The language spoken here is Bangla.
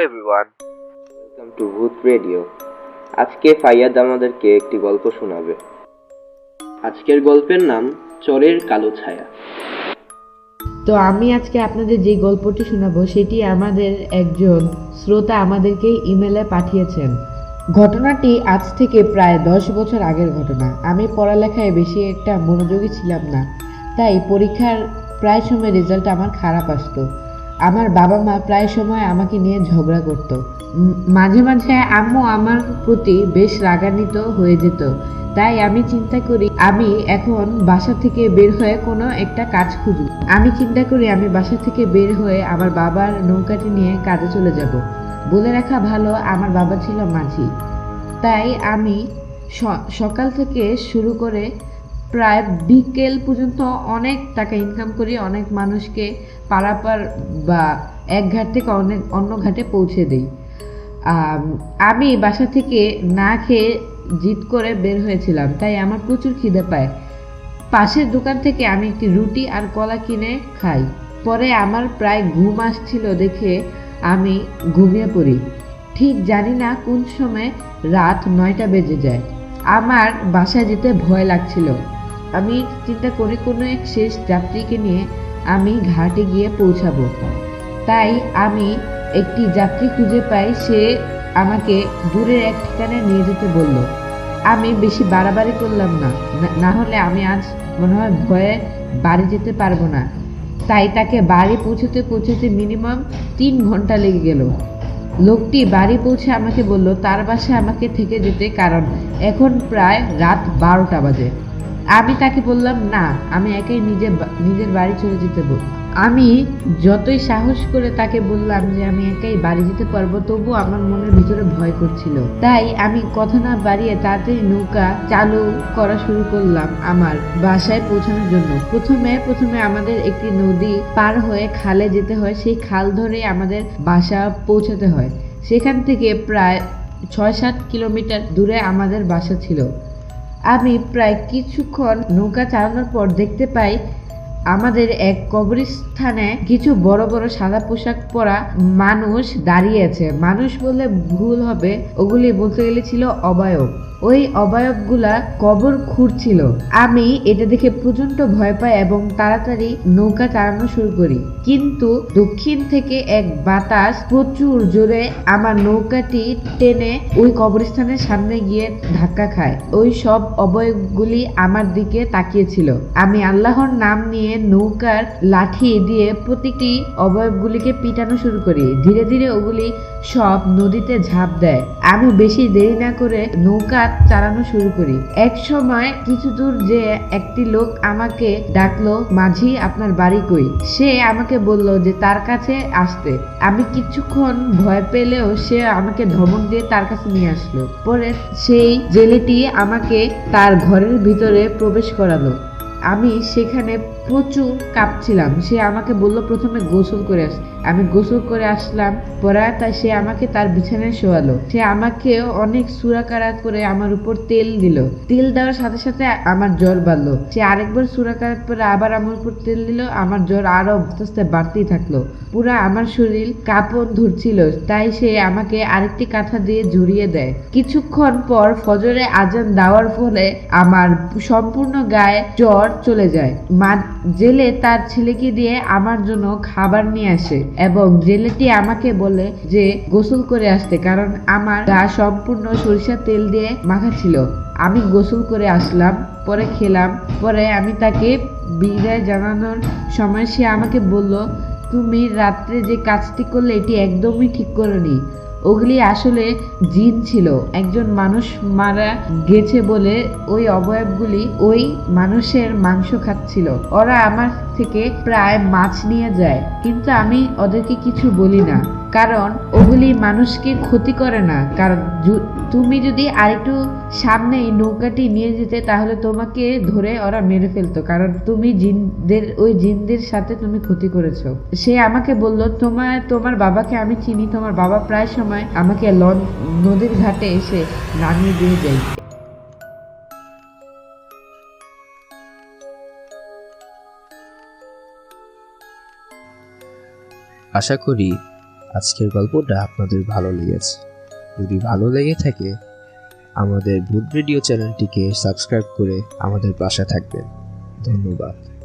এভরিওয়ান, ওয়েলকাম টু ভূত রেডিও। আজকে ফাইয়াদ আমাদেরকে একটি গল্প শোনাবে। আজকের গল্পের নাম চরের কালো ছায়া। তো আমি আজকে আপনাদের যে গল্পটি শোনাবো সেটি আমাদের একজন শ্রোতা আমাদেরকে ইমেলে পাঠিয়েছেন। ঘটনাটি আজ থেকে প্রায় 10 বছর আগের ঘটনা। আমি পড়ালেখায় বেশি একটা মনোযোগী ছিলাম না, তাই পরীক্ষার প্রায় সময় রেজাল্ট আমার খারাপ আসতো। আমার বাবা মা প্রায় সময় আমাকে নিয়ে ঝগড়া করতো। মাঝে মাঝে আম্মু আমার প্রতি বেশ রাগান্বিত হয়ে যেত। তাই আমি চিন্তা করি আমি এখন বাসা থেকে বের হয়ে কোনো একটা কাজ খুঁজি। আমি চিন্তা করি আমি বাসা থেকে বের হয়ে আমার বাবার নৌকাটি নিয়ে কাজে চলে যাব। বলে রাখা ভালো, আমার বাবা ছিল মাঝি। তাই আমি সকাল থেকে শুরু করে প্রায় বিকেল পর্যন্ত অনেক টাকা ইনকাম করি, অনেক মানুষকে পারাপার বা এক ঘাট থেকে অন্য ঘাটে পৌঁছে দিই। আমি বাসা থেকে না খেয়ে জিদ করে বের হয়েছিলাম, তাই আমার প্রচুর খিদে পায়। পাশের দোকান থেকে আমি একটি রুটি আর কলা কিনে খাই। পরে আমার প্রায় ঘুম আসছিল দেখে আমি ঘুমিয়ে পড়ি। ঠিক জানি না কোন সময় রাত 9টা বেজে যায়। আমার বাসায় যেতে ভয় লাগছিল। আমি চিন্তা করি কোনো এক শেষ যাত্রীকে নিয়ে আমি ঘাটে গিয়ে পৌঁছাবো। তাই আমি একটি যাত্রী খুঁজে পাই। সে আমাকে দূরের এক ঠিকানায় নিয়ে যেতে বলল। আমি বেশি বাড়াবাড়ি করলাম না, না হলে আমি আজ মনে হয় ভয়ে বাড়ি যেতে পারবো না। তাই তাকে বাড়ি পৌঁছতে মিনিমাম 3 ঘন্টা লেগে গেল। লোকটি বাড়ি পৌঁছে আমাকে বলল তার বাসায় আমাকে থেকে যেতে, কারণ এখন প্রায় রাত 12টা বাজে। আমি তাকে বললাম না, আমি একাই নিজের বাড়ি চলে যেতে বল। আমি যতই সাহস করে তাকে বললাম যে আমি একাই বাড়ি যেতে পারবো, তবু আমার মনের ভিতরে ভয় করছিল। তাই আমি কথা না বাড়িয়ে তাড়াতাড়ি নৌকা চালু করা শুরু করলাম আমার বাসায় পৌঁছানোর জন্য। প্রথমে আমাদের একটি নদী পার হয়ে খালে যেতে হয়। সেই খাল ধরে আমাদের বাসা পৌঁছাতে হয়। সেখান থেকে প্রায় 6-7 কিলোমিটার দূরে আমাদের বাসা ছিল। আমি প্রায় কিছুক্ষণ নৌকা চালানোর পর দেখতে পাই আমাদের এক কবরস্থানে কিছু বড় বড় সাদা পোশাক পরা মানুষ দাঁড়িয়ে আছে। মানুষ বললে ভুল হবে, ওগুলি বলতে গেলে ছিল অবয়ব। ওই অবয়বগুলা কবর খুঁড়ছিল। আমি এটা দেখে প্রচন্ড ভয় পাই এবং তাড়াতাড়ি নৌকা চালানো শুরু করি। কিন্তু দক্ষিণ থেকে এক বাতাস প্রচুর জোরে আমার নৌকাটি টেনে ওই কবরস্থানের সামনে গিয়ে ধাক্কা খায়। ওই সব অবয়বগুলি আমার দিকে তাকিয়েছিল। আমি আল্লাহর নাম নিয়ে নৌকার লাঠি দিয়ে প্রতিটি অবয়বগুলিকে পিটানো শুরু করি। ধীরে ধীরে ওগুলি সব নদীতে ঝাঁপ দেয়। আমি বেশি দেরি না করে নৌকা চালানো শুরু করি। এক সময় কিছু দূর যে একটি লোক আমাকে ডাকলো, মাঝি আপনার বাড়ি কই? সে আমাকে বলল যে তার কাছে আসতে। আমি কিছুক্ষণ ভয় পেলেও সে আমাকে ধমক দিয়ে তার কাছে নিয়ে আসলো। পরে সেই জেলেটি আমাকে তার ঘরের ভিতরে প্রবেশ করালো। আমি সেখানে প্রচুর কাঁপছিলাম। সে আমাকে বলল প্রথমে গোসল করে আস। আমি গোসল করে আসলাম। পরে তাই সে আমাকে তার বিছানায় শোয়ালো। সে আমাকে অনেক সূরা কারাত করে আমার উপর তেল দিল। তেল দেওয়ার সাথে সাথে আমার জ্বর বাড়লো। সে আরেকবার সূরা কারাত করে আবার আমার উপর তেল দিল। আমার জ্বর আরো আস্তে আস্তে বাড়তেই থাকলো। পুরা আমার শরীর কাঁপন ধরছিল। তাই সে আমাকে আরেকটি কাঁথা দিয়ে জড়িয়ে দেয়। কিছুক্ষণ পর ফজরে আজান দেওয়ার ফলে আমার সম্পূর্ণ গায়ে জ্বর চলে যায়। জেলে তার ছেলেকে দিয়ে আমার জন্য খাবার নিয়ে আসে এবং জেলেটি আমাকে বলে যে গোসল করে আসতে, কারণ আমার গা সম্পূর্ণ সরিষার তেল দিয়ে মাখা ছিল। আমি গোসল করে আসলাম, পরে খেলাম। পরে আমি তাকে বিদায় জানানোর সময় সে আমাকে বলল, তুমি রাত্রে যে কাজটি করলে এটি একদমই ঠিক করোনি। ওগুলি আসলে জিন ছিল। একজন মানুষ মারা গেছে বলে ওই অবয়বগুলি ওই মানুষের মাংস খাচ্ছিল। ওরা আমার থেকে প্রায় মাছ নিয়ে যায়, কিন্তু আমি ওদেরকে কিছু বলি না, কারণ ওগুলি মানুষকে ক্ষতি করে না। কারণ তুমি যদি আরেকটু সামনে এই নৌকাটি নিয়ে যেতে তাহলে তোমাকে ধরে ওরা মেরে ফেলতো, কারণ তুমি ওই জিনদের সাথে তুমি ক্ষতি করেছো। সে আমাকে বলল তোমার বাবাকে আমি চিনি, তোমার বাবা প্রায় সময় আমাকে নদীর ঘাটে এসে নামিয়ে দিয়ে যায়। আশা করি আজকের গল্পটা আপনাদের ভালো লেগেছে। যদি ভালো লেগে থাকে আমাদের ভূত রেডিও চ্যানেলটিকে সাবস্ক্রাইব করে আমাদের পাশে থাকবেন। ধন্যবাদ।